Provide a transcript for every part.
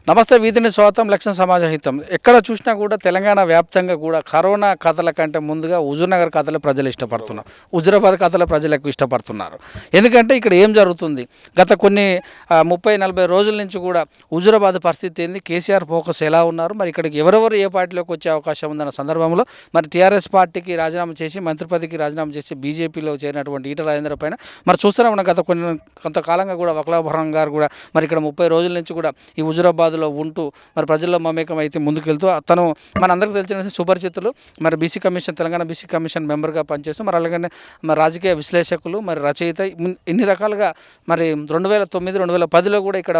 నమస్తే వీధిని స్వాగతం లక్షణ సమాజ హితం. ఎక్కడ చూసినా కూడా తెలంగాణ వ్యాప్తంగా కూడా కరోనా కథల కంటే ముందుగా హుజూర్నగర్ కథలు ప్రజలు ఇష్టపడుతున్నారు. హుజూరాబాద్ కథలు ప్రజలు ఎక్కువ ఇష్టపడుతున్నారు. ఎందుకంటే ఇక్కడ ఏం జరుగుతుంది, గత కొన్ని 30-40 రోజుల నుంచి కూడా హుజూరాబాద్ పరిస్థితి ఏంది, కేసీఆర్ ఫోకస్ ఎలా ఉన్నారు, మరి ఇక్కడికి ఎవరెవరు ఏ పార్టీలోకి వచ్చే అవకాశం ఉందన్న సందర్భంలో మరి టీఆర్ఎస్ పార్టీకి రాజీనామా చేసి మంత్రి పదవికి రాజీనామా చేసి బీజేపీలో చేరినటువంటి ఈటల రాజేందర్ పైన మరి చూస్తూనే ఉన్నాం. గత కొంతకాలంగా కూడా వకలాభరణం గారు కూడా మరి ఇక్కడ 30 రోజుల నుంచి కూడా ఈ హుజూరాబాద్లో ఉంటూ మరి ప్రజల్లో మమేకం అయితే ముందుకెళ్తూ తను మనందరికీ తెలిసిన సుపరిచితులు, మరి BC commission Telangana BC commission మెంబర్గా పనిచేస్తూ మరి అలాగనే మరి రాజకీయ విశ్లేషకులు, మరి రచయిత, ఇన్ని రకాలుగా మరి 2009-2010లో కూడా ఇక్కడ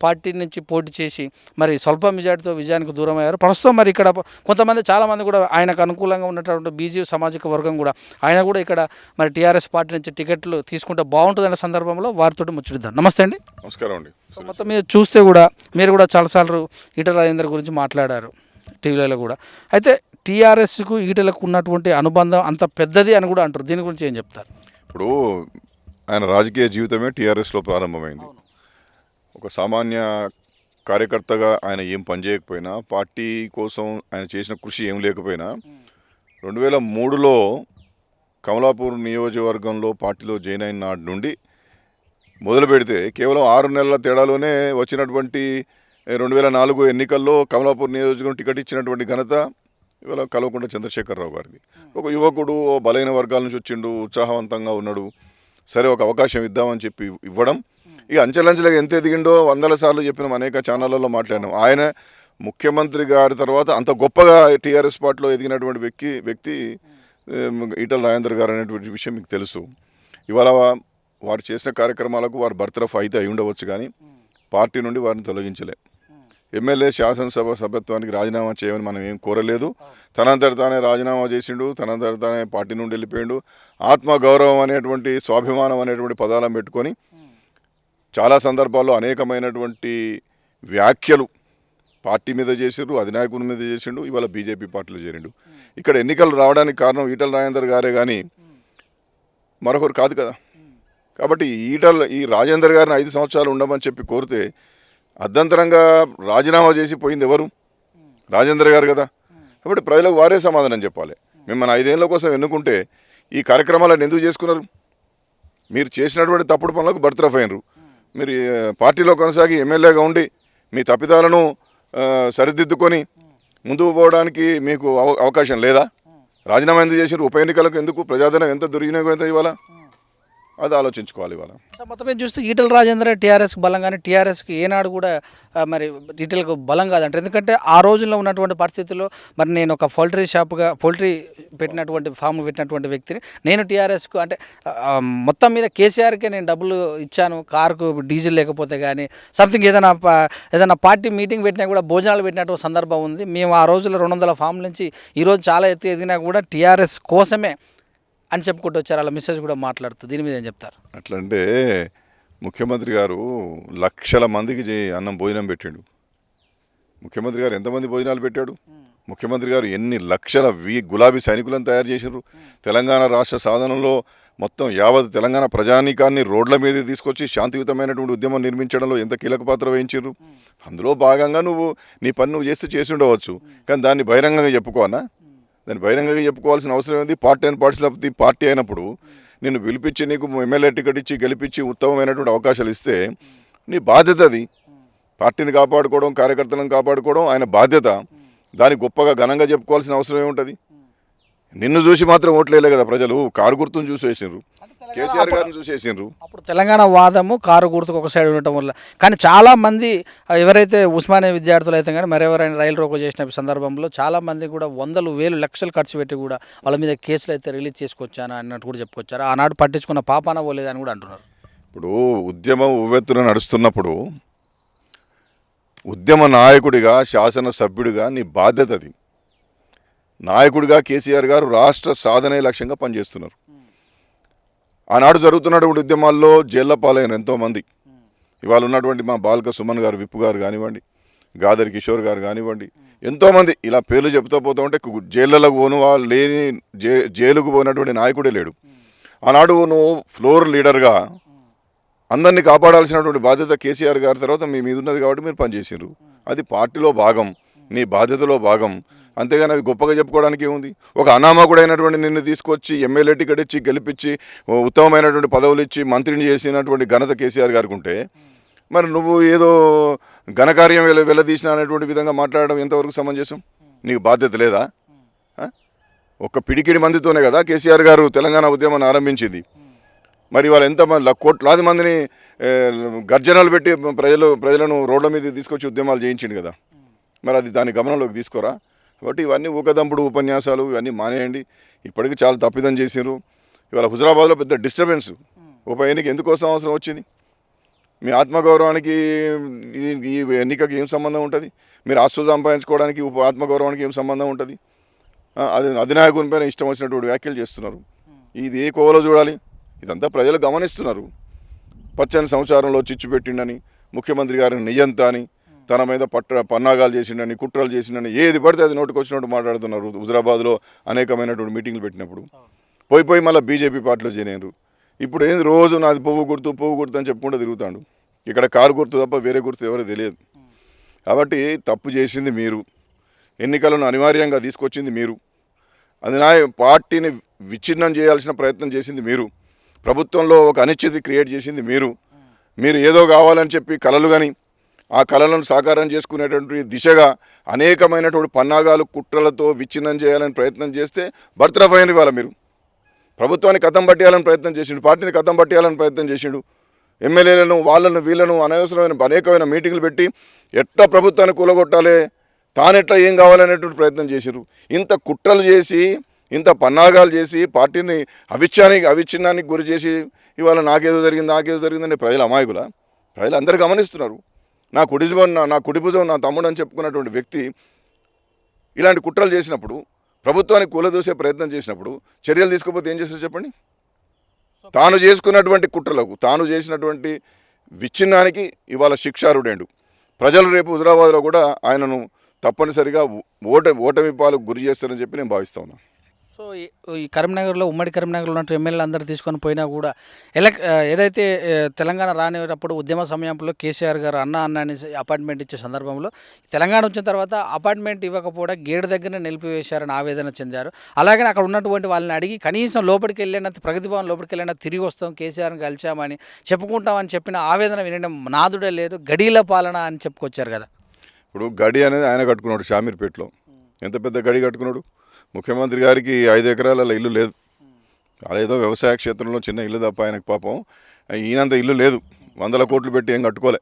పార్టీ నుంచి పోటీ చేసి మరి స్వల్ప మెజార్టీతో విజయానికి దూరం అయ్యారు. ప్రస్తుతం మరి ఇక్కడ కొంతమంది చాలామంది కూడా ఆయనకు అనుకూలంగా ఉన్నటువంటి బీజీ సామాజిక వర్గం కూడా ఆయన కూడా ఇక్కడ మరి టీఆర్ఎస్ పార్టీ నుంచి టికెట్లు తీసుకుంటే బాగుంటుందనే సందర్భంలో వారితో ముచ్చటిద్దాం. నమస్తే అండి. నమస్కారం అండి. సో మొత్తం మీద చూస్తే కూడా మీరు కూడా చాలాసార్లు ఈటల రాజేందర్ గురించి మాట్లాడారు టీవీలలో కూడా. అయితే టీఆర్ఎస్కు ఈటలకు ఉన్నటువంటి అనుబంధం అంత పెద్దది అని కూడా అంటారు. దీని గురించి ఏం చెప్తారు? ఇప్పుడు ఆయన రాజకీయ జీవితమే టీఆర్ఎస్లో ప్రారంభమైంది. ఒక సామాన్య కార్యకర్తగా ఆయన ఏం పని చేయకపోయినా, పార్టీ కోసం ఆయన చేసిన కృషి ఏం లేకపోయినా 2003లో కమలాపూర్ నియోజకవర్గంలో పార్టీలో జాయిన్ అయిన నాటి నుండి మొదలు పెడితే కేవలం 6 నెలల తేడాలోనే వచ్చినటువంటి 2004 ఎన్నికల్లో కమలాపూర్ నియోజకవర్గం టికెట్ ఇచ్చినటువంటి ఘనత ఇవాళ కల్వకుంట్ల చంద్రశేఖరరావు గారిది. ఒక యువకుడు బలైన వర్గాల నుంచి వచ్చిండు, ఉత్సాహవంతంగా ఉన్నాడు, సరే ఒక అవకాశం ఇద్దామని చెప్పి ఇవ్వడం. ఇక అంచెలంచెలుగా ఎంత ఎదిగిండో 100 సార్లు చెప్పినాం, అనేక ఛానళ్ళలో మాట్లాడినాం. ఆయన ముఖ్యమంత్రి గారి తర్వాత అంత గొప్పగా టీఆర్ఎస్ పార్టీలో ఎదిగినటువంటి వ్యక్తి ఈటల రాజేందర్ గారు అనేటువంటి విషయం మీకు తెలుసు. ఇవాళ వారు చేసిన కార్యక్రమాలకు వారు బర్తరఫ్ అయితే అయి ఉండవచ్చు, కానీ పార్టీ నుండి వారిని తొలగించలే. ఎమ్మెల్యే శాసనసభ సభ్యత్వానికి రాజీనామా చేయమని మనం ఏం కోరలేదు. తనంతట తానే రాజీనామా చేసిండు, తనంతట తానే పార్టీ నుండి వెళ్ళిపోయిండు. ఆత్మగౌరవం అనేటువంటి, స్వాభిమానం అనేటువంటి పదాలను పెట్టుకొని చాలా సందర్భాల్లో అనేకమైనటువంటి వ్యాఖ్యలు పార్టీ మీద చేసిండ్రు, అధినాయకుని మీద చేసిండు. ఇవాళ బీజేపీ పార్టీలో చేరిండు. ఇక్కడ ఎన్నికలు రావడానికి కారణం ఈటల రాజేందర్ గారే కానీ మరొకరు కాదు కదా. కాబట్టి ఈ రాజేందర్ గారిని 5 సంవత్సరాలు ఉండమని చెప్పి కోరితే అర్ధంతరంగా రాజీనామా చేసి పోయింది ఎవరు? రాజేందర్ గారు కదా. కాబట్టి ప్రజలకు వారే సమాధానం చెప్పాలి. మిమ్మల్ని 5 ఏళ్ళ కోసం ఎన్నుకుంటే ఈ కార్యక్రమాలను ఎందుకు చేసుకున్నారు? మీరు చేసినటువంటి తప్పుడు పనులకు బర్తరఫ్ అయినరు. మీరు పార్టీలో కొనసాగి ఎమ్మెల్యేగా ఉండి మీ తప్పిదాలను సరిదిద్దుకొని ముందుకు పోవడానికి మీకు అవకాశం లేదా? రాజీనామా ఎందుకు చేశారు? ఉప ఎన్నికలకు ఎందుకు? ప్రజాధనం ఎంత దుర్వినియోగం ఎంత ఇవాళ? అది ఆలోచించుకోవాలి. ఇవాళ మొత్తం మీద చూస్తే ఈటల రాజేందర్ టీఆర్ఎస్కి బలం, కానీ టీఆర్ఎస్కి ఏనాడు కూడా మరి ఈటలకు బలం కాదంటారు. ఎందుకంటే ఆ రోజుల్లో ఉన్నటువంటి పరిస్థితుల్లో మరి నేను ఒక పౌల్ట్రీ పెట్టినటువంటి ఫామ్ పెట్టినటువంటి వ్యక్తిని, నేను టీఆర్ఎస్కు అంటే మొత్తం మీద కేసీఆర్కే నేను డబ్బులు ఇచ్చాను, కారుకు డీజిల్ లేకపోతే కానీ సంథింగ్ ఏదైనా పార్టీ మీటింగ్ పెట్టినా కూడా భోజనాలు పెట్టినటువంటి సందర్భం ఉంది. మేము ఆ రోజుల్లో 200 ఫామ్ నుంచి ఈరోజు చాలా ఎదిగినా కూడా టీఆర్ఎస్ కోసమే అని చెప్పుకుంటూ వచ్చారు. అలా మెసేజ్ కూడా మాట్లాడుతూ దీని మీద ఏం చెప్తారు? అట్లంటే ముఖ్యమంత్రి గారు లక్షల మందికి అన్నం భోజనం పెట్టాడు. ముఖ్యమంత్రి గారు ఎంతమంది భోజనాలు పెట్టాడు? ముఖ్యమంత్రి గారు ఎన్ని లక్షల గులాబీ సైనికులను తయారు చేశారు. తెలంగాణ రాష్ట్ర సాధనలో మొత్తం యావత్ తెలంగాణ ప్రజానీకాన్ని రోడ్ల మీద తీసుకొచ్చి శాంతియుతమైనటువంటి ఉద్యమం నిర్మించడంలో ఎంత కీలక పాత్ర వహించారు. అందులో భాగంగా నీ పని నువ్వు చేసి ఉండవచ్చు, కానీ దాన్ని బహిరంగంగా చెప్పుకోనా? దాన్ని బహిరంగంగా చెప్పుకోవాల్సిన అవసరం ఏంది? Party and parties of the party అయినప్పుడు నిన్ను పిలిపించి నీకు ఎమ్మెల్యే టికెట్ ఇచ్చి గెలిపించి ఉత్తమమైనటువంటి అవకాశాలు ఇస్తే నీ బాధ్యత అది. పార్టీని కాపాడుకోవడం, కార్యకర్తలను కాపాడుకోవడం ఆయన బాధ్యత. దాన్ని గొప్పగా ఘనంగా చెప్పుకోవాల్సిన అవసరం ఏముంటుంది? నిన్ను చూసి మాత్రం ఓట్లేలే కదా ప్రజలు, కారు గుర్తును చూసి వేసిండ్రు, కేసీఆర్ గారిని చూసేసిండ్రు. అప్పుడు తెలంగాణ వాదము కారు గుర్తుకు ఒక సైడ్ ఉండటం వల్ల, కానీ చాలామంది ఎవరైతే ఉస్మానియా విద్యార్థులు అయితే కానీ మరెవరైనా రైలు రోకో చేసిన సందర్భంలో చాలామంది కూడా 100,000 లక్షలు ఖర్చు పెట్టి కూడా వాళ్ళ మీద కేసులు అయితే రిలీజ్ చేసుకొచ్చాను అన్నట్టు కూడా చెప్పుకొచ్చారు. ఆనాడు పట్టించుకున్న పాపాన పోలేదని కూడా అంటున్నారు. ఇప్పుడు ఉద్యమం ఉవ్వెత్తున నడుస్తున్నప్పుడు ఉద్యమ నాయకుడిగా, శాసనసభ్యుడిగా నీ బాధ్యత అది. నాయకుడిగా కేసీఆర్ గారు రాష్ట్ర సాధనే లక్ష్యంగా పనిచేస్తున్నారు. ఆనాడు జరుగుతున్నటువంటి ఉద్యమాల్లో జైళ్ల పాలైన ఎంతోమంది, ఇవాళ ఉన్నటువంటి మా బాల్క సుమన్ గారు, విప్పు గారు కానివ్వండి, గాదరి కిషోర్ గారు కానివ్వండి, ఎంతోమంది ఇలా పేర్లు చెబుతూ పోతూ ఉంటే జైళ్ళకు పోను లేని జైలుకు పోయినటువంటి నాయకుడే లేడు. ఆనాడు నువ్వు ఫ్లోర్ లీడర్గా అందరినీ కాపాడాల్సినటువంటి బాధ్యత కేసీఆర్ గారి తర్వాత మీ మీద ఉన్నది కాబట్టి మీరు పనిచేసారు. అది పార్టీలో భాగం, నీ బాధ్యతలో భాగం. అంతేగాని అవి గొప్పగా చెప్పుకోవడానికి ఏముంది? ఒక అనామకుడైనటువంటి నిన్ను తీసుకొచ్చి ఎమ్మెల్యే టికెట్ ఇచ్చి గెలిపించి ఉత్తమమైనటువంటి పదవులు ఇచ్చి మంత్రిని చేసినటువంటి ఘనత కేసీఆర్ గారికి ఉంటే, మరి నువ్వు ఏదో ఘనకార్యం వెల్లదీసిన అనేటువంటి విధంగా మాట్లాడడం ఎంతవరకు సమంజసం? నీకు బాధ్యత లేదా? ఒక్క పిడికిడి మందితోనే కదా కేసీఆర్ గారు తెలంగాణ ఉద్యమాన్ని ఆరంభించింది. మరి వాళ్ళు ఎంతమంది కోట్లాది మందిని గర్జనలు పెట్టి ప్రజలను రోడ్ల మీద తీసుకొచ్చి ఉద్యమాలు చేయించిండు కదా. మరి అది దాని గమనంలోకి తీసుకోరా? కాబట్టి ఇవన్నీ ఊకదంపుడు ఉపన్యాసాలు ఇవన్నీ మానేయండి. ఇప్పటికీ చాలా తప్పిదం చేసినారు. ఇవాళ హుజరాబాద్లో పెద్ద డిస్టర్బెన్స్. ఉప ఎన్నిక ఎందుకోసం అవసరం వచ్చింది? మీ ఆత్మగౌరవానికి ఈ ఎన్నికకి ఏం సంబంధం ఉంటుంది? మీరు ఆస్తు సంపాదించుకోవడానికి ఆత్మగౌరవానికి ఏం సంబంధం ఉంటుంది? అది అధినాయకుని పైన ఇష్టం వచ్చినటువంటి వ్యాఖ్యలు చేస్తున్నారు. ఇది ఏ కోవలో చూడాలి? ఇదంతా ప్రజలు గమనిస్తున్నారు. పచ్చని సంవత్సరంలో చిచ్చు పెట్టిండని, ముఖ్యమంత్రి గారిని నియంత అని, తన మీద పన్నాగాలు చేసిండని, కుట్రలు చేసిండని, ఏది పడితే అది నోటికి వచ్చినట్టు మాట్లాడుతున్నారు. హుజరాబాద్లో అనేకమైనటువంటి మీటింగ్లు పెట్టినప్పుడు పోయి మళ్ళీ బీజేపీ పార్టీలో చేరారు. ఇప్పుడు ఏంది రోజు నాది పువ్వు గుర్తు అని చెప్పుకుంటూ తిరుగుతాడు. ఇక్కడ కారు గుర్తు తప్ప వేరే గుర్తు ఎవరో తెలియదు. కాబట్టి తప్పు చేసింది మీరు, ఎన్నికలను అనివార్యంగా తీసుకొచ్చింది మీరు, అది పార్టీని విచ్ఛిన్నం చేయాల్సిన ప్రయత్నం చేసింది మీరు, ప్రభుత్వంలో ఒక అనిశ్చితి క్రియేట్ చేసింది మీరు ఏదో కావాలని చెప్పి కలలు కానీ ఆ కళలను సాకారం చేసుకునేటువంటి దిశగా అనేకమైనటువంటి పన్నాగాలు కుట్రలతో విచ్ఛిన్నం చేయాలని ప్రయత్నం చేస్తే బర్తరఫ్ అయిన ఇవాళ మీరు ప్రభుత్వాన్ని కథం పట్టేయాలని ప్రయత్నం చేసిండు, పార్టీని కథం పట్టేయాలని ప్రయత్నం చేసిండు. ఎమ్మెల్యేలను వీళ్ళను అనవసరమైన అనేకమైన మీటింగ్లు పెట్టి ఎట్లా ప్రభుత్వాన్ని కూలగొట్టాలి, తానెట్లా ఏం కావాలనేటువంటి ప్రయత్నం చేసిరు. ఇంత కుట్రలు చేసి ఇంత పన్నాగాలు చేసి పార్టీని అవిచ్ఛిన్నానికి గురి చేసి ఇవాళ నాకేదో జరిగిందని ప్రజలు అమాయకుల? ప్రజలు అందరూ గమనిస్తున్నారు. నా కుడి భుజం నా తమ్ముడు అని చెప్పుకున్నటువంటి వ్యక్తి ఇలాంటి కుట్రలు చేసినప్పుడు, ప్రభుత్వానికి కూలదూసే ప్రయత్నం చేసినప్పుడు చర్యలు తీసుకోకపోతే ఏం చేస్తారు చెప్పండి? తాను చేసుకున్నటువంటి కుట్రలకు, తాను చేసినటువంటి విచ్ఛిన్నానికి ఇవాళ శిక్షారుడేండు. ప్రజలు రేపు హుజరాబాద్లో కూడా ఆయనను తప్పనిసరిగా ఓటమి పాలకు గురి చేస్తారని చెప్పి నేను భావిస్తా ఉన్నాను. సో ఈ కరీంనగర్లో, ఉమ్మడి కరీంనగర్లో ఉన్న ఎమ్మెల్యేలు అందరూ తీసుకొని పోయినా కూడా ఏదైతే తెలంగాణ రానిటప్పుడు ఉద్యమ సమయంలో కేసీఆర్ గారు అన్న అని అపార్ట్మెంట్ ఇచ్చే సందర్భంలో తెలంగాణ వచ్చిన తర్వాత అపార్ట్మెంట్ ఇవ్వకపోవడం గేటు దగ్గరనే నిలిపివేశారని ఆవేదన చెందారు. అలాగే అక్కడ ఉన్నటువంటి వాళ్ళని అడిగి కనీసం లోపలికి వెళ్ళినా, ప్రగతి భవన్ లోపలికి వెళ్ళినా తిరిగి వస్తాం, కేసీఆర్ని కలిసామని చెప్పుకుంటామని చెప్పిన ఆవేదన వినడం నాదుడే లేదు, గడీల పాలన అని చెప్పుకొచ్చారు కదా. ఇప్పుడు గడి అనేది ఆయన కట్టుకున్నాడు షామీర్పేటలో. ఎంత పెద్ద గడి కట్టుకున్నాడు? ముఖ్యమంత్రి గారికి 5 ఎకరాల ఇల్లు లేదు. అదేదో వ్యవసాయ క్షేత్రంలో చిన్న ఇల్లు తప్ప ఆయనకు పాపం ఈయనంత ఇల్లు లేదు. 100 కోట్లు పెట్టి ఏం కట్టుకోలే,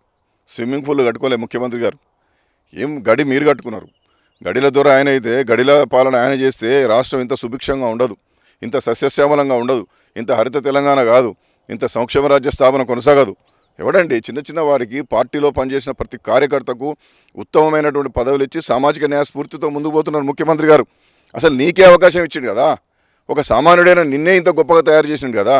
స్విమ్మింగ్ పూల్ కట్టుకోలే ముఖ్యమంత్రి గారు. ఏం గడి మీరు కట్టుకున్నారు. గడిల ద్వారా ఆయన అయితే, గడిల పాలన ఆయన చేస్తే రాష్ట్రం ఇంత సుభిక్షంగా ఉండదు, ఇంత సస్యశ్యామలంగా ఉండదు, ఇంత హరిత తెలంగాణ కాదు, ఇంత సంక్షేమ రాజ్య స్థాపన కొనసాగదు. ఎవడండి చిన్న వారికి పార్టీలో పనిచేసిన ప్రతి కార్యకర్తకు ఉత్తమమైనటువంటి పదవులు ఇచ్చి సామాజిక న్యాయ స్ఫూర్తితో ముందుకు పోతున్నారు ముఖ్యమంత్రి గారు. అసలు నీకే అవకాశం ఇచ్చిండు కదా. ఒక సామాన్యుడైన నిన్నే ఇంత గొప్పగా తయారు చేసిండు కదా.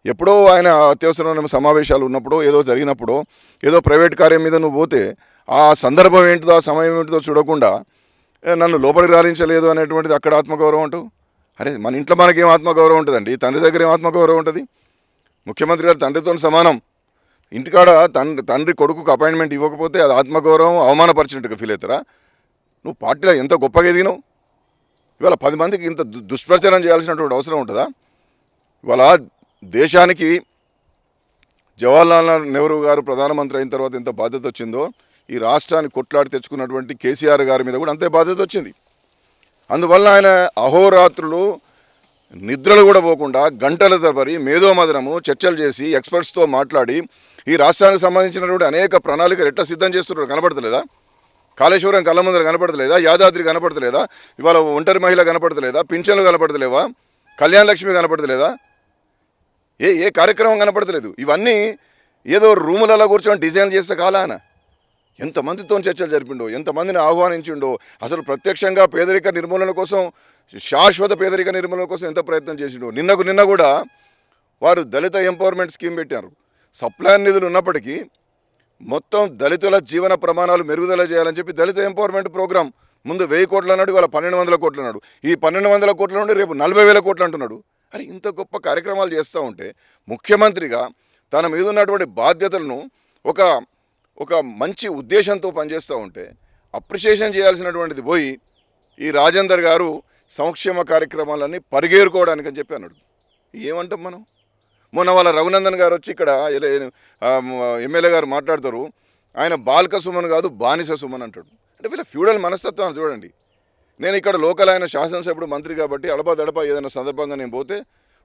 ఎప్పుడో ఆయన అత్యవసరమైన సమావేశాలు ఉన్నప్పుడు, ఏదో జరిగినప్పుడు, ఏదో ప్రైవేట్ కార్యం మీద నువ్వు పోతే ఆ సందర్భం ఏంటిదో, ఆ సమయం ఏంటిదో చూడకుండా నన్ను లోపలికి రాణించలేదు అనేటువంటిది అక్కడ ఆత్మగౌరవం అంటూ. అరే మన ఇంట్లో మనకేం ఆత్మగౌరవం ఉంటుందండి? తండ్రి దగ్గర ఏం ఆత్మగౌరవం ఉంటుంది? ముఖ్యమంత్రి గారు తండ్రితో సమానం. ఇంటికాడ తండ్రి కొడుకుకు అపాయింట్మెంట్ ఇవ్వకపోతే అది ఆత్మగౌరవం, అవమానపరిచినట్టుగా ఫీల్ అవుతారా? నువ్వు పార్టీలో ఎంత గొప్పగా ఎదిగినావు. ఇవాళ 10 మందికి ఇంత దుష్ప్రచారం చేయాల్సినటువంటి అవసరం ఉంటుందా? ఇవాళ దేశానికి జవహర్లాల్ నెహ్రూ గారు ప్రధానమంత్రి అయిన తర్వాత ఎంత బాధ్యత వచ్చిందో, ఈ రాష్ట్రాన్ని కొట్లాడి తెచ్చుకున్నటువంటి కేసీఆర్ గారి మీద కూడా అంతే బాధ్యత వచ్చింది. అందువల్ల ఆయన అహోరాత్రులు నిద్రలు కూడా పోకుండా గంటల తరబడి మేధోమదనము చర్చలు చేసి ఎక్స్పర్ట్స్తో మాట్లాడి ఈ రాష్ట్రానికి సంబంధించినటువంటి అనేక ప్రణాళికలు ఎట్లా సిద్ధం చేస్తున్నారు కనపడతలేదా? కాళేశ్వరం కళ్ళ ముందర కనపడతలేదా? యాదాద్రి కనపడతలేదా? ఇవాళ ఒంటరి మహిళ కనపడతలేదా? పింఛన్లు కనపడతలేవా? కళ్యాణ లక్ష్మి కనపడతలేదా? ఏ కార్యక్రమం కనపడతలేదు. ఇవన్నీ ఏదో రూములలో కూర్చొని డిజైన్ చేస్తే కాలాన ఎంతమందితో చర్చలు జరిపిండో, ఎంతమందిని ఆహ్వానించిండో, అసలు ప్రత్యక్షంగా పేదరిక నిర్మూలన కోసం, శాశ్వత పేదరిక నిర్మూలన కోసం ఎంత ప్రయత్నం చేసిండో. నిన్న కూడా వారు దళిత ఎంపవర్మెంట్ స్కీమ్ పెట్టారు. సప్లాన్ నిధులు ఉన్నప్పటికీ మొత్తం దళితుల జీవన ప్రమాణాలు మెరుగుదల చేయాలని చెప్పి దళిత ఎంపవర్మెంట్ ప్రోగ్రాం ముందు 1000 కోట్లు అన్నాడు, ఇవాళ 1200 కోట్లు అన్నాడు. ఈ 1200 కోట్ల నుండి రేపు 40,000 కోట్లు అంటున్నాడు. అరే ఇంత గొప్ప కార్యక్రమాలు చేస్తూ ఉంటే ముఖ్యమంత్రిగా తన మీద ఉన్నటువంటి బాధ్యతలను ఒక ఒక మంచి ఉద్దేశంతో పనిచేస్తూ ఉంటే అప్రిషియేషన్ చేయాల్సినటువంటిది పోయి ఈ రాజేందర్ గారు సంక్షేమ కార్యక్రమాలన్నీ పరిగేరుకోవడానికి అని చెప్పి అన్నాడు. ఏమంటాం మనం? మొన్న వాళ్ళ రఘునందన్ గారు వచ్చి ఇక్కడ ఎమ్మెల్యే గారు మాట్లాడతారు, ఆయన బాల్క సుమన్ కాదు బానిస సుమన్ అంటాడు. అంటే వీళ్ళ ఫ్యూడల్ మనస్తత్వాన్ని చూడండి. నేను ఇక్కడ లోకల్ ఆయన శాసనసభ్యుడు మంత్రి కాబట్టి అడపా ఏదైనా సందర్భంగా నేను పోతే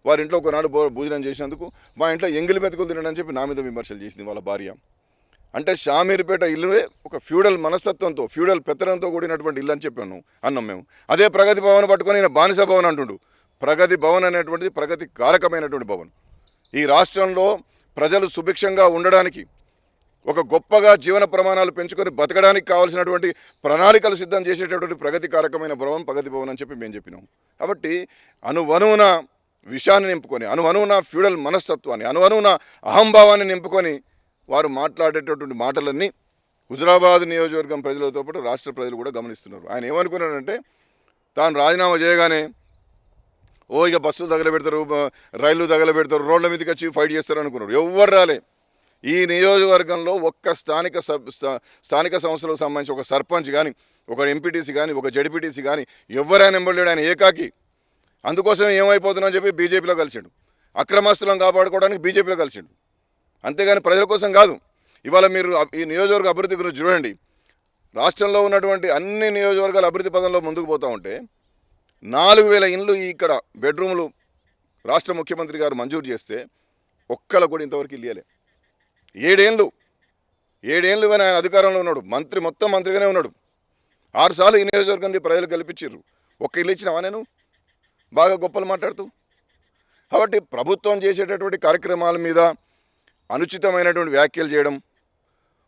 వారి ఇంట్లో ఒకనాడు భోజనం చేసినందుకు మా ఇంట్లో ఎంగిలి మెతుకులు తినడని చెప్పి నా మీద విమర్శలు చేసింది వాళ్ళ భార్య. అంటే షామీర్పేట ఇల్లునే ఒక ఫ్యూడల్ మనస్తత్వంతో ఫ్యూడల్ పెత్తనంతో కూడినటువంటి ఇల్లు అని చెప్పాను అన్నాం మేము. అదే ప్రగతి భవన్ పట్టుకొని ఈయన బానిస భవన్ అంటుండు. ప్రగతి భవన్ అనేటువంటిది ప్రగతి కారకమైనటువంటి భవన్. ఈ రాష్ట్రంలో ప్రజలు సుభిక్షంగా ఉండడానికి, ఒక గొప్పగా జీవన ప్రమాణాలు పెంచుకొని బతకడానికి కావాల్సినటువంటి ప్రణాళికలు సిద్ధం చేసేటటువంటి ప్రగతి కారకమైన భవన్ ప్రగతి భవన్ అని చెప్పి మేము చెప్పినాం. కాబట్టి అనువనువున విషయాన్ని నింపుకొని, అనువనువున ఫ్యూడల్ మనస్తత్వాన్ని, అనువనువున అహంభావాన్ని నింపుకొని వారు మాట్లాడేటటువంటి మాటలన్నీ హుజురాబాద్ నియోజకవర్గం ప్రజలతో పాటు రాష్ట్ర ప్రజలు కూడా గమనిస్తున్నారు. ఆయన ఏమనుకున్నాడంటే తాను రాజీనామా చేయగానే ఇక బస్సులు తగలబెడతారు, రైళ్లు తగలబెడతారు, రోడ్ల మీదకి వచ్చి ఫైట్ చేస్తారు అనుకున్నారు. ఎవ్వరు రాలే. ఈ నియోజకవర్గంలో ఒక్క స్థానిక సంస్థలకు సంబంధించి ఒక సర్పంచ్ కానీ, ఒక ఎంపీటీసీ కానీ, ఒక జడ్పీటీసీ కానీ ఎవరైనా ఎంబడలేడు. ఆయన ఏకాకి. అందుకోసం ఏమైపోతున్నామని చెప్పి బీజేపీలో కలిసిండు. అక్రమస్తులను కాపాడుకోవడానికి బీజేపీలో కలిసిండు. అంతేగాని ప్రజల కోసం కాదు. ఇవాళ మీరు ఈ నియోజకవర్గ అభివృద్ధి గురించి చూడండి. రాష్ట్రంలో ఉన్నటువంటి అన్ని నియోజకవర్గాల అభివృద్ధి పదంలో ముందుకు పోతూ ఉంటే 4000 ఇండ్లు ఇక్కడ బెడ్రూములు రాష్ట్ర ముఖ్యమంత్రి గారు మంజూరు చేస్తే ఒక్కల కూడా ఇంతవరకు ఇల్లు ఇవ్వలే. 7 ఏళ్ళు ఆయన అధికారంలో ఉన్నాడు. మొత్తం మంత్రిగానే ఉన్నాడు. 6 సార్లు ఈ నియోజకవర్గాన్ని ప్రజలు గెలిపించారు. ఒక్క ఇల్లు ఇచ్చినావా నేను? బాగా గొప్పలు మాట్లాడుతూ. కాబట్టి ప్రభుత్వం చేసేటటువంటి కార్యక్రమాల మీద అనుచితమైనటువంటి వ్యాఖ్యలు చేయడం,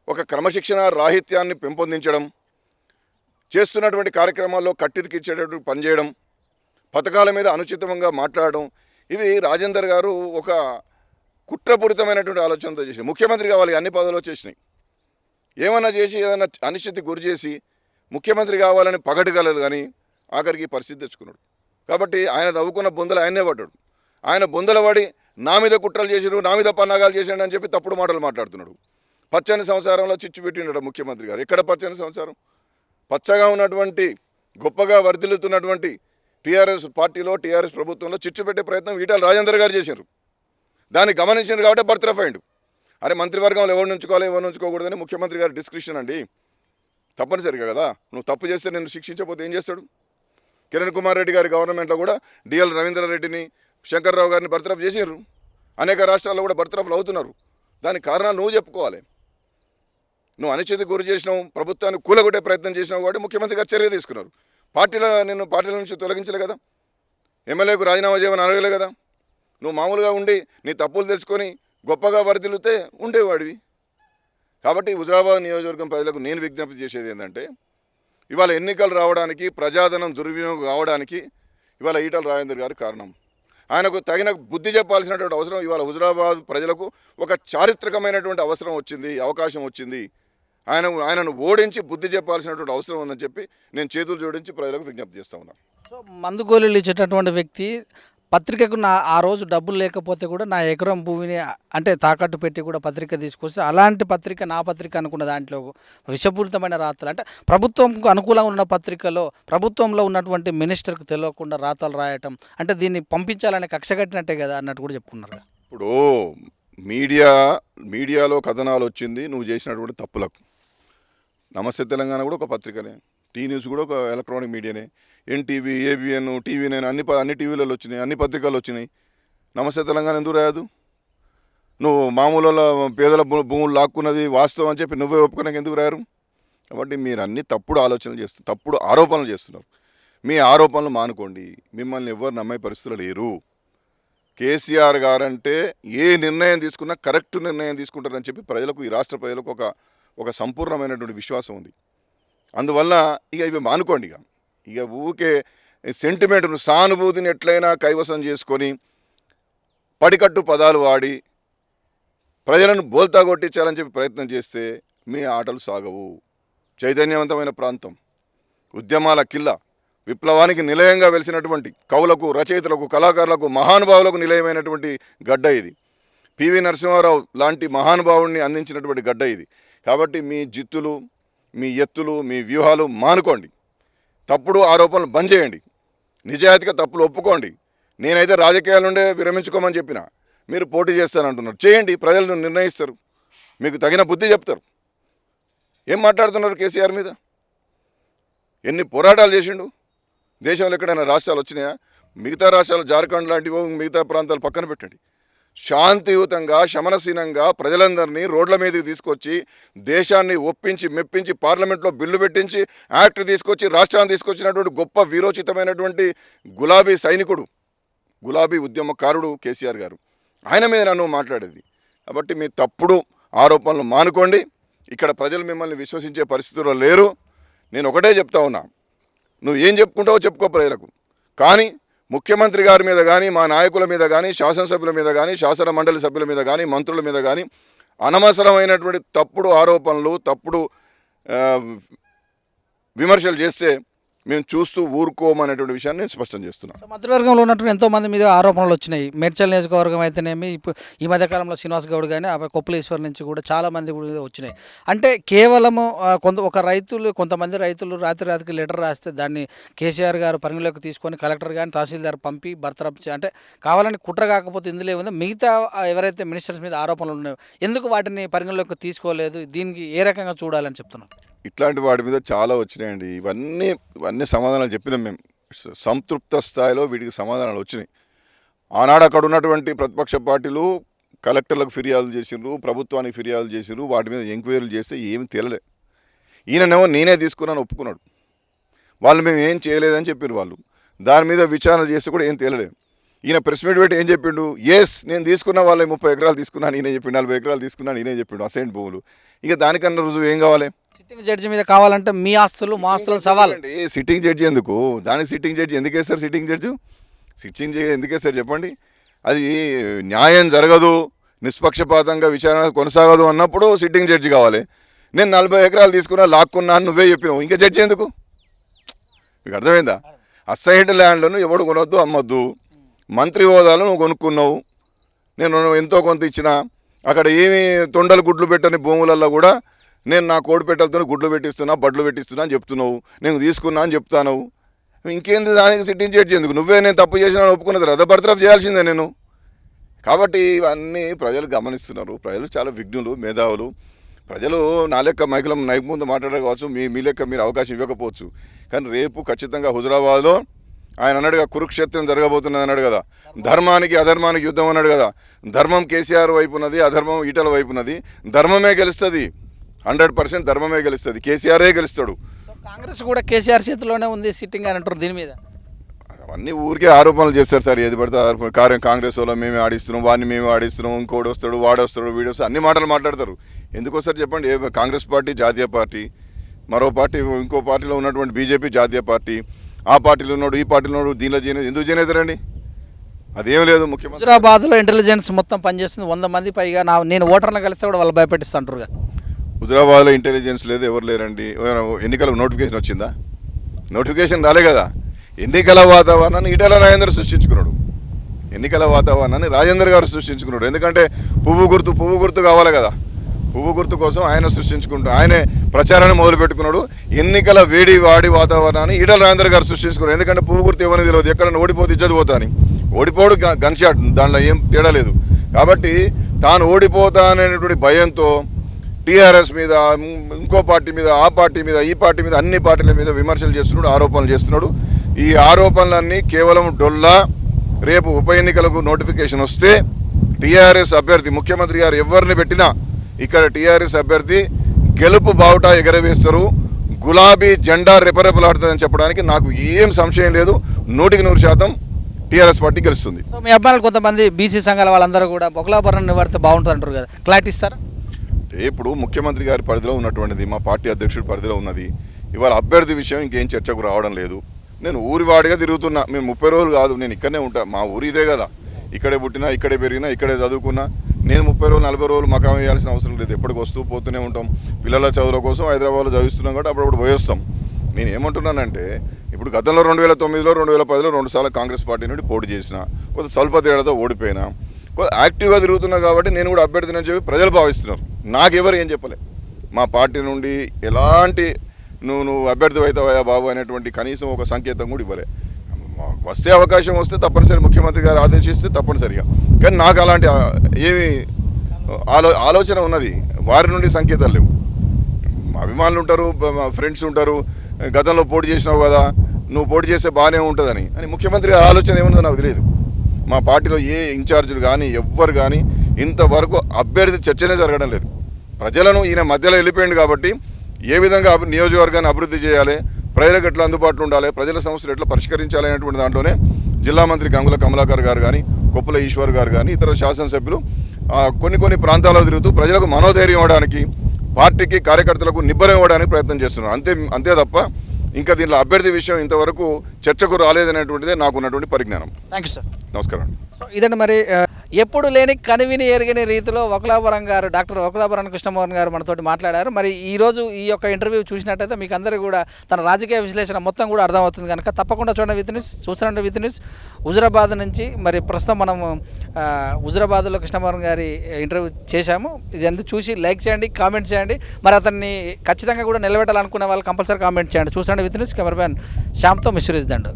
ఒక క్రమశిక్షణ రాహిత్యాన్ని పెంపొందించడం, చేస్తున్నటువంటి కార్యక్రమాల్లో కట్టిరికిచ్చేటటువంటి పనిచేయడం, పథకాల మీద అనుచితంగా మాట్లాడడం, ఇవి రాజేందర్ గారు ఒక కుట్రపూరితమైనటువంటి ఆలోచనతో చేసి ముఖ్యమంత్రి కావాలి అన్ని పదవులు వచ్చేసినాయి. ఏమన్నా చేసి ఏదైనా అనిశ్చితి గురి చేసి ముఖ్యమంత్రి కావాలని పగటిగలరు కానీ ఆఖరికి పరిస్థితి తెచ్చుకున్నాడు. కాబట్టి ఆయన తవ్వుకున్న బొందలు ఆయనే పడ్డాడు. ఆయన బొందల పడి నా మీద కుట్రలు చేసిరు, నా మీద పన్నాగాలు చేసాడు అని చెప్పి తప్పుడు మాటలు మాట్లాడుతున్నాడు. పచ్చని సంసారంలో చిచ్చు పెట్టినాడు ముఖ్యమంత్రి గారు. ఎక్కడ పచ్చని సంసారం? పచ్చగా ఉన్నటువంటి గొప్పగా వర్ధిల్లుతున్నటువంటి టీఆర్ఎస్ పార్టీలో, టీఆర్ఎస్ ప్రభుత్వంలో చిచ్చు పెట్టే ప్రయత్నం ఈటల రాజేందర్ గారు చేశారు. దాన్ని గమనించారు కాబట్టి బర్త్రఫ్ అయిండు. అరే మంత్రివర్గంలో ఎవరు ఉంచుకోవాలి, ఎవరు ఉంచుకోకూడదని ముఖ్యమంత్రి గారి డిస్క్రిప్షన్ అండి. తప్పనిసరిగా కదా, నువ్వు తప్పు చేస్తే నిన్ను శిక్షించకపోతే ఏం చేస్తాడు? కిరణ్ కుమార్ రెడ్డి గారి గవర్నమెంట్లో కూడా డిఎల్ రవీంద్రారెడ్డిని, శంకర్రావు గారిని బర్త్రఫ్ చేసారు. అనేక రాష్ట్రాల్లో కూడా బర్త్రఫ్లు అవుతున్నారు. దానికి కారణాలు నువ్వు చెప్పుకోవాలి. నువ్వు అనిశ్చితి గురి చేసినావు, ప్రభుత్వాన్ని కూలగొట్టే ప్రయత్నం చేసినావు కాబట్టి ముఖ్యమంత్రి గారు చర్య తీసుకున్నారు. నిన్ను పార్టీల నుంచి తొలగించలే కదా, ఎమ్మెల్యేకు రాజీనామా చేయమని అడగలే కదా. నువ్వు మామూలుగా ఉండి నీ తప్పులు తెలుసుకొని గొప్పగా వరదిల్లితే ఉండేవాడివి. కాబట్టి హుజురాబాద్ నియోజకవర్గం ప్రజలకు నేను విజ్ఞప్తి చేసేది ఏంటంటే, ఇవాళ ఎన్నికలు రావడానికి, ప్రజాధనం దుర్వినియోగం కావడానికి ఇవాళ ఈటల రాజేందర్ గారు కారణం. ఆయనకు తగిన బుద్ధి చెప్పాల్సినటువంటి అవసరం ఇవాళ హుజురాబాద్ ప్రజలకు ఒక చారిత్రకమైనటువంటి అవసరం వచ్చింది, అవకాశం వచ్చింది. ఆయనను ఓడించి బుద్ధి చెప్పాల్సినటువంటి అవసరం ఉందని చెప్పి నేను చేతులు జోడించి ప్రజలకు విజ్ఞప్తి చేస్తూ ఉన్నాను. సో మందు గోళీలు ఇచ్చేటటువంటి వ్యక్తి పత్రికకు ఆ రోజు డబ్బులు లేకపోతే కూడా నా ఎకరం భూమిని అంటే తాకట్టు పెట్టి కూడా పత్రిక తీసుకొస్తే అలాంటి పత్రిక నా పత్రిక అనుకున్న దాంట్లో విషపూరితమైన రాతలు, అంటే ప్రభుత్వంకు అనుకూలంగా ఉన్న పత్రికలో ప్రభుత్వంలో ఉన్నటువంటి మినిస్టర్కు తెలియకుండా రాతలు రాయటం, అంటే దీన్ని పంపించాలనే కక్ష కట్టినట్టే కదా అన్నట్టు కూడా చెప్పుకున్నారు. ఇప్పుడు మీడియాలో కథనాలు వచ్చింది నువ్వు చేసినటువంటి తప్పులకు. నమస్తే తెలంగాణ కూడా ఒక పత్రికనే, టీ న్యూస్ కూడా ఒక ఎలక్ట్రానిక్ మీడియానే, ఎన్టీవీ, ఏబిఎన్, టీవీ9 అన్ని టీవీలలో వచ్చినాయి, అన్ని పత్రికలు వచ్చినాయి. నమస్తే తెలంగాణ ఎందుకు రాయదు? నువ్వు మామూలు పేదల భూములు లాక్కున్నది వాస్తవం అని చెప్పి నువ్వే ఒప్పుకోడానికి ఎందుకు రాయరు? కాబట్టి మీరు అన్ని తప్పుడు ఆలోచనలు చేస్తున్నారు, తప్పుడు ఆరోపణలు చేస్తున్నారు. మీ ఆరోపణలు మానుకోండి. మిమ్మల్ని ఎవరు నమ్మే పరిస్థితులు లేరు. కేసీఆర్ గారంటే ఏ నిర్ణయం తీసుకున్నా కరెక్ట్ నిర్ణయం తీసుకుంటారని చెప్పి ప్రజలకు, ఈ రాష్ట్ర ప్రజలకు ఒక సంపూర్ణమైనటువంటి విశ్వాసం ఉంది. అందువల్ల ఇవి మానుకోండి. ఇక ఊకే సెంటిమెంట్ను, సానుభూతిని ఎట్లయినా కైవసం చేసుకొని పడికట్టు పదాలు వాడి ప్రజలను బోల్తా కొట్టించాలని చెప్పి ప్రయత్నం చేస్తే మీ ఆటలు సాగవు. చైతన్యవంతమైన ప్రాంతం, ఉద్యమాల కిల్ల, విప్లవానికి నిలయంగా వెలిసినటువంటి కవులకు, రచయితలకు, కళాకారులకు, మహానుభావులకు నిలయమైనటువంటి గడ్డ ఇది. పివి నరసింహారావు లాంటి మహానుభావుడిని అందించినటువంటి గడ్డ ఇది. కాబట్టి మీ జిత్తులు, మీ ఎత్తులు, మీ వ్యూహాలు మానుకోండి. తప్పుడు ఆరోపణలు బంద్ చేయండి. నిజాయితీగా తప్పులు ఒప్పుకోండి. నేనైతే రాజకీయాల నుండే విరమించుకోమని చెప్పిన, మీరు పోటీ చేస్తానంటున్నారు. చేయండి, ప్రజలు నిర్ణయిస్తారు, మీకు తగిన బుద్ధి చెప్తారు. ఏం మాట్లాడుతున్నారు కేసీఆర్ మీద? ఎన్ని పోరాటాలు చేసిండు? దేశంలో ఎక్కడైనా రాష్ట్రాలు వచ్చినాయా? మిగతా రాష్ట్రాలు జార్ఖండ్ లాంటివో మిగతా ప్రాంతాలు పక్కన పెట్టండి. శాంతియుతంగా శమనశీనంగా ప్రజలందరినీ రోడ్ల మీదకి తీసుకొచ్చి దేశాన్ని ఒప్పించి మెప్పించి పార్లమెంట్లో బిల్లు పెట్టించి యాక్ట్ తీసుకొచ్చి రాష్ట్రాన్ని తీసుకొచ్చినటువంటి గొప్ప వీరోచితమైనటువంటి గులాబీ సైనికుడు, గులాబీ ఉద్యమకారుడు కేసీఆర్ గారు. ఆయన మీద నన్ను మాట్లాడేది. కాబట్టి మీ తప్పుడు ఆరోపణలు మానుకోండి. ఇక్కడ ప్రజలు మిమ్మల్ని విశ్వసించే పరిస్థితుల్లో లేరు. నేను ఒకటే చెప్తా ఉన్నా, నువ్వు ఏం చెప్పుకుంటావో చెప్పుకో ప్రజలకు. కానీ ముఖ్యమంత్రి గారి మీద కానీ, మా నాయకుల మీద కానీ, శాసనసభ్యుల మీద కానీ, శాసన మండలి సభ్యుల మీద కానీ, మంత్రుల మీద కానీ అనవసరమైనటువంటి తప్పుడు ఆరోపణలు, తప్పుడు విమర్శలు చేస్తే మేము చూస్తూ ఊరుకోమనేటువంటి విషయాన్ని నేను స్పష్టం చేస్తున్నాను. సో మంత్రివర్గంలో ఉన్నటువంటి ఎంతోమంది మీద ఆరోపణలు వచ్చినాయి. మేడ్చల్ నియోజకవర్గం అయితేనేమి, ఇప్పుడు ఈ మధ్యకాలంలో శ్రీనివాస్ గౌడ్ కానీ కొప్పులేశ్వర్ నుంచి కూడా చాలామంది కూడా వచ్చినాయి. అంటే కేవలము కొంతమంది రైతులు రాత్రికి లెటర్ రాస్తే దాన్ని కేసీఆర్ గారు పరిగణలోకి తీసుకొని కలెక్టర్ కానీ తహసీల్దార్ పంపి బర్తరఫ్ అంటే కావాలని కుట్ర కాకపోతే ఇందులో ఏముందో మిగతా ఎవరైతే మినిస్టర్స్ మీద ఆరోపణలు ఉన్నాయో ఎందుకు వాటిని పరిగణలోకి తీసుకోలేదు? దీనికి ఏ రకంగా చూడాలని చెప్తున్నాను. ఇట్లాంటి వాటి మీద చాలా వచ్చినాయండి. ఇవన్నీ సమాధానాలు చెప్పినాం మేము. సంతృప్త స్థాయిలో వీటికి సమాధానాలు వచ్చినాయి. ఆనాడు అక్కడ ఉన్నటువంటి ప్రతిపక్ష పార్టీలు కలెక్టర్లకు ఫిర్యాదులు చేసిండ్రు, ప్రభుత్వానికి ఫిర్యాదులు చేసిండ్రు, వాటి మీద ఎంక్వైరీలు చేస్తే ఏమి తేలలే. ఈయననేమో నేనే తీసుకున్నాను ఒప్పుకున్నాడు. వాళ్ళు మేము ఏం చేయలేదని చెప్పారు. వాళ్ళు దాని మీద విచారణ చేస్తే కూడా ఏం తేలలేదు. ఈయన ప్రెస్ మీట్ పెట్టి ఏం చెప్పిండు? నేను తీసుకున్న వాళ్ళే 30 ఎకరాలు తీసుకున్నాను నేనే చెప్పిండు, 40 ఎకరాలు తీసుకున్నాను నేనే చెప్పిండు అసైన్ భూములు. ఇక దానికన్నా రుజువు ఏం కావాలి? సిట్టింగ్ జడ్జి మీద కావాలంటే మీ ఆస్తులు మా ఆస్తులు సవాల్. సిట్టింగ్ జడ్జి ఎందుకు? దానికి సిట్టింగ్ జడ్జి ఎందుకు వేస్తారు? సిట్టింగ్ జడ్జి ఎందుకు వేస్తారు చెప్పండి? అది న్యాయం జరగదు, నిష్పక్షపాతంగా విచారణ కొనసాగదు అన్నప్పుడు సిట్టింగ్ జడ్జి కావాలి. నేను 40 ఎకరాలు తీసుకున్నా లాక్కున్నా అని నువ్వే చెప్పినావు, ఇంకా జడ్జి ఎందుకు? మీకు అర్థమైందా? అసైన్డ్ ల్యాండ్లను ఎవడు కొనొద్దు, అమ్మొద్దు. మంత్రి హోదాలో నువ్వు కొనుక్కున్నావు, నేను ఎంతో కొంత ఇచ్చిన. అక్కడ ఏమి తొండలు గుడ్లు పెట్టని భూములలో కూడా నేను నా కోడి పెట్టలతో గుడ్లు పెట్టిస్తున్నా, బడ్లు పెట్టిస్తున్నా అని చెప్తున్నావు. నేను తీసుకున్నా అని చెప్తాను. ఇంకేంది దానికి సిట్టింగ్ జడ్జి ఎందుకు? నువ్వే నేను తప్పు చేసినా ఒప్పుకున్నది రద్ద బర్తరఫ్ చేయాల్సిందే నేను. కాబట్టి ఇవన్నీ ప్రజలు గమనిస్తున్నారు. ప్రజలు చాలా విఘ్నులు, మేధావులు. ప్రజలు నా లెక్క మైకుల నైపు ముందు మాట్లాడకపోవచ్చు, మీ లెక్క మీరు అవకాశం ఇవ్వకపోవచ్చు. కానీ రేపు ఖచ్చితంగా హుజురాబాద్లో ఆయన అన్నాడుగా కురుక్షేత్రం జరగబోతున్నది అన్నాడు కదా, ధర్మానికి అధర్మానికి యుద్ధం అన్నాడు కదా. ధర్మం కేసీఆర్ వైపు ఉన్నది, అధర్మం ఈటల వైపు ఉన్నది. ధర్మమే గెలుస్తుంది, 100% ధర్మమే గెలుస్తుంది, కేసీఆరే గెలుస్తాడు. సో కాంగ్రెస్ కూడా కేసీఆర్ చేతిలోనే ఉంది సిట్టింగ్ అని అంటారు. దీని మీద అవన్నీ ఊరికే ఆరోపణలు చేస్తారు సార్. ఏది పడితే కాంగ్రెస్ వాళ్ళు మేమే ఆడిస్తున్నాం, వాడిని మేమే ఆడిస్తున్నాం, ఇంకోటి వస్తాడు, వాడొస్తాడు, వీడొస్తాడు, అన్ని మాటలు మాట్లాడతారు. ఎందుకు వస్తారు చెప్పండి? కాంగ్రెస్ పార్టీ జాతీయ పార్టీ, మరో పార్టీ ఇంకో పార్టీలో ఉన్నటువంటి బీజేపీ జాతీయ పార్టీ, ఆ పార్టీలో ఉన్నాడు, ఈ పార్టీలో ఉన్నాడు, దీనిలో చేయలేదు. ఎందుకు చేయలేదండి? అదేం లేదు. ముఖ్యమంత్రి హుజురాబాద్లో ఇంటెలిజెన్స్ మొత్తం పనిచేస్తుంది. 100 మంది పైగా నేను ఓటర్లను కలిస్తే కూడా వాళ్ళు భయపెట్టిస్తుంటారుగా. హుజురాబాద్లో ఇంటెలిజెన్స్ లేదు, ఎవరు లేరండి. ఎన్నికలకు నోటిఫికేషన్ వచ్చిందా? నోటిఫికేషన్ రాలే కదా. ఎన్నికల వాతావరణాన్ని ఈటల రాజేందర్ సృష్టించుకున్నాడు. ఎన్నికల వాతావరణాన్ని రాజేందర్ గారు సృష్టించుకున్నాడు. ఎందుకంటే పువ్వు గుర్తు కావాలి కదా. పువ్వు గుర్తు కోసం ఆయన సృష్టించుకుంటూ ఆయనే ప్రచారాన్ని మొదలుపెట్టుకున్నాడు. ఎన్నికల వాడి వాతావరణాన్ని ఈటల రాజేందర్ గారు సృష్టించుకున్నాడు. ఎందుకంటే పువ్వు గుర్తు ఎవరిని తెలియదు, ఎక్కడ ఓడిపోతే ఇజ్జత్ పోతా అని. ఓడిపోడు గన్ షాట్, దాంట్లో ఏం తేడా లేదు. కాబట్టి తాను ఓడిపోతా అనేటువంటి భయంతో టీఆర్ఎస్ మీద, ఇంకో పార్టీ మీద, ఆ పార్టీ మీద, ఈ పార్టీ మీద, అన్ని పార్టీల మీద విమర్శలు చేస్తున్నాడు, ఆరోపణలు చేస్తున్నాడు. ఈ ఆరోపణలన్నీ కేవలం డొల్లా. రేపు ఉప ఎన్నికలకు నోటిఫికేషన్ వస్తే టీఆర్ఎస్ అభ్యర్థి, ముఖ్యమంత్రి గారు ఎవరిని పెట్టినా ఇక్కడ టీఆర్ఎస్ అభ్యర్థి గెలుపు బావుటా ఎగరవేస్తారు, గులాబీ జెండా రెపరెపలాడుతుందని చెప్పడానికి నాకు ఏం సంశయం లేదు. 100% టీఆర్ఎస్ పార్టీ గెలుస్తుంది. సో మీ అబ్బాయిలు కొంతమంది బీసీ సంఘాల వాళ్ళందరూ కూడా బొకలాభరణం నివారితే బాగుంటుంది అంటారు కదా, క్లారిటీ ఇస్తారా? ఇప్పుడు ముఖ్యమంత్రి గారి పరిధిలో ఉన్నటువంటిది, మా పార్టీ అధ్యక్షుడి పరిధిలో ఉన్నది. ఇవాళ అభ్యర్థి విషయం ఇంకేం చర్చకు రావడం లేదు. నేను ఊరివాడిగా తిరుగుతున్నా. మేము 30 రోజులు కాదు, నేను ఇక్కడనే ఉంటా. మా ఊరు ఇదే కదా, ఇక్కడే పుట్టినా, ఇక్కడే పెరిగినా, ఇక్కడే చదువుకున్నా. నేను 30 రోజులు 40 రోజులు మకాం వేయాల్సిన అవసరం లేదు. ఎప్పటికి వస్తూ పోతూనే ఉంటాం. పిల్లల చదువుల కోసం హైదరాబాద్లో చదివిస్తున్నాం కాబట్టి అప్పుడప్పుడు పోయేస్తాం. నేను ఏమంటున్నానంటే, ఇప్పుడు గతంలో 2009లో 2010లో 2 సార్లు కాంగ్రెస్ పార్టీ నుండి పోటీ చేసిన, కొంత స్వల్ప తేడాతో ఓడిపోయినా, యాక్టివ్గా తిరుగుతున్నా కాబట్టి నేను కూడా అభ్యర్థిని చెప్పి ప్రజలు భావిస్తున్నారు. నాకెవరు ఏం చెప్పలే. మా పార్టీ నుండి ఎలాంటి నువ్వు అభ్యర్థి అవుతావా బాబు అనేటువంటి కనీసం ఒక సంకేతం కూడా ఇవ్వలే. వస్తే అవకాశం వస్తే తప్పనిసరి ముఖ్యమంత్రి గారు ఆదేశిస్తే తప్పనిసరిగా, కానీ నాకు అలాంటి ఏమి ఆలోచన ఉన్నది, వారి నుండి సంకేతాలు లేవు. అభిమానులు ఉంటారు, ఫ్రెండ్స్ ఉంటారు, గతంలో పోటీ చేసినావు కదా, నువ్వు పోటీ చేస్తే బాగానే ఉంటుందని అని ముఖ్యమంత్రి గారి ఆలోచన ఏముందో నాకు తెలియదు. మా పార్టీలో ఏ ఇన్ఛార్జీలు కానీ ఎవ్వరు కానీ ఇంతవరకు అభ్యర్థి చర్చనే జరగడం లేదు. ప్రజలను ఈయన మధ్యలో వెళ్ళిపోయింది కాబట్టి ఏ విధంగా నియోజకవర్గాన్ని అభివృద్ధి చేయాలి, ప్రజలకు ఎట్లా అందుబాటులో ఉండాలి, ప్రజల సమస్యలు ఎట్లా పరిష్కరించాలి అనేటువంటి దాంట్లోనే జిల్లా మంత్రి గంగుల కమలాకర్ గారు కానీ, కొప్పుల ఈశ్వర్ గారు కానీ, ఇతర శాసనసభ్యులు కొన్ని ప్రాంతాల్లో తిరుగుతూ ప్రజలకు మనోధైర్యం ఇవ్వడానికి, పార్టీకి కార్యకర్తలకు నిబ్బరం ఇవ్వడానికి ప్రయత్నం చేస్తున్నారు. అంతే తప్ప ఇంకా దీంట్లో అభ్యర్థి విషయం ఇంతవరకు చర్చకు రాలేదనేటువంటిదే నాకు ఉన్నటువంటి పరిజ్ఞానం. Thank you sir. నమస్కారం. సో ఇదండి మరి ఎప్పుడు లేని కనివిని ఎరిగిన రీతిలో వకులాపురం గారు, డాక్టర్ వకులాపురం కృష్ణమోహన్ గారు మనతోటి మాట్లాడారు. మరి ఈరోజు ఈ యొక్క ఇంటర్వ్యూ చూసినట్టయితే మీకు అందరికీ కూడా తన రాజకీయ విశ్లేషణ మొత్తం కూడా అర్థమవుతుంది కనుక తప్పకుండా చూడండి విత్ న్యూస్, చూస్తుంటే విత్ న్యూస్. హుజురాబాద్ నుంచి మరి ప్రస్తుతం మనము హుజురాబాద్లో కృష్ణమోహన్ గారి ఇంటర్వ్యూ చేశాము. ఇది ఎందుకు చూసి లైక్ చేయండి, కామెంట్ చేయండి. మరి అతన్ని ఖచ్చితంగా కూడా నిలబెట్టాలనుకునే వాళ్ళు కంపల్సరీ కామెంట్ చేయండి. చూస్తుంటే విత్ న్యూస్. Cameraman శ్యామ్తో మిశ్రీస్ Dandu.